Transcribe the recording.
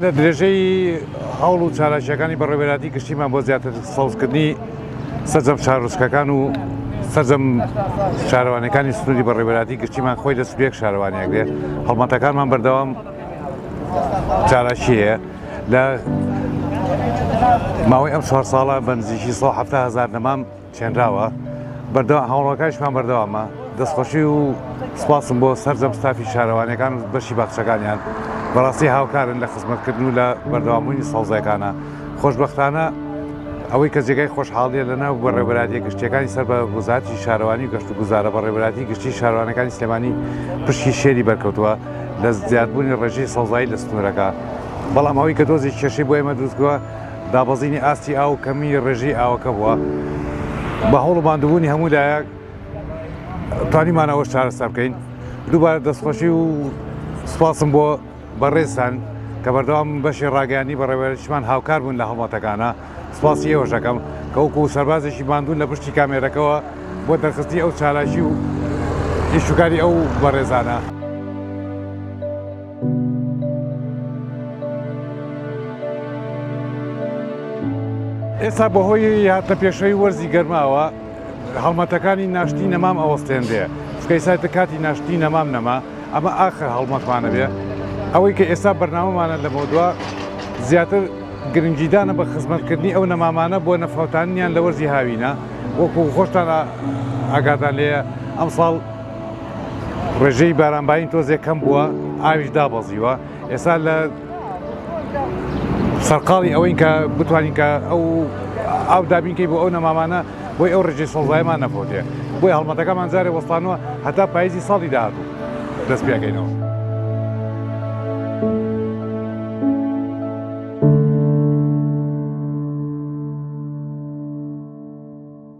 لە درێژەی هەوڵ و چارەشیەکانی بەڕێوەبەراتی گشتیمان بۆ زیاتر سەوزکردنی سەرجەم چارۆچکەکان و سەرجەم شارەوانەکانی سنووری بەڕێوەبەراتی گشتیمان خۆی دەست بێک شارەوانیاگرێت هەڵمەتەکانمان بەردەوام چارەشی هەیە لە ماوەی ئەم 4 ساڵە بە نزیکی 170,000 نەمام چێنراوە هەوڵەکانیشمان بەردەوامە دەستخۆشی و سوپاسم بۆ سەرجەم ستافی شارەوانەکان و بەشی باخچەکانیان بەڕاستی هاوکارن لە خزمەتکردن و لە بەردەوامبوونی سەوزەکانە خۆشبەختانە ئەوەی کە جێگای خۆشحاڵیە لەناو بەڕێوەبەراتیە گشتیەکانی سەر بە وزارەتی شارەوانی و گەشت و گوزارە بەڕێوەبەراتی گشتی شارەوانەکانی سلێمانی پشتی شێری بەرکەوتووە لە زیادبوونی ڕێژەی سەوزایی لە ستونەرەکە بەڵام ئەوەی کە دۆزی کێشەی بۆ ئێمە دروستکەوە دابەزینی ئاستی ئاو و کەمی ڕێژەی ئاوەکە بووە بە هەوڵ و باندوبوونی هەموو لایەک توانیمانەوە چارەسەر بکەین دووبارە دەستخۆشی و سوپاسم بۆ بەڕێزان کە بەردەوام بەشی ڕاگەیانی بەڕێوەبەراتیمان هاوکار بوون لە هەڵمەتەکانە سوپاسی ئێوەش دەکەم کە وەکو سەربازێکی باندوون لە پشتی کامێرەکەوە بۆ دەرخستی ئەو چالاشی و ئیشوکاری ئەو بەڕێزانە. ئێستا بەهۆی هاتنە پێشەوەی وەرزی گەرماوە هەڵمەتەکانی ناشتی نەمام ئەوەستێندێ چکە ئێستا کاتی ناشتی نەمام نەما ئەمە ئاخر هەڵمەتمانە بێ ئەوەی کە ئێستا بەرنامەمانە لە مۆدووە زیاتر گرنگیدانە بە خزمەتکردنی ئەو نەمامانە بۆ نەفەوتانیان لە وەرزی هاوینە وەکو خۆشتان ئاگادان لێیە ئەم ساڵ ڕێژەی بارانباین تۆزێک کەم بووە ئاویش دابەزیوە ئێستا لە سەرقاڵی ئەوەی کە بتوانین کە ئەو دابینکەی بۆ ئەو نەمامانە بۆی ئەو ڕێژەی سەوزاییمان نەفۆتێ بۆی هەڵمەتەکەمان جارێ وەستانەوە هەتا پاییزی ساڵی داهاتوو دەست پێکەینەوە.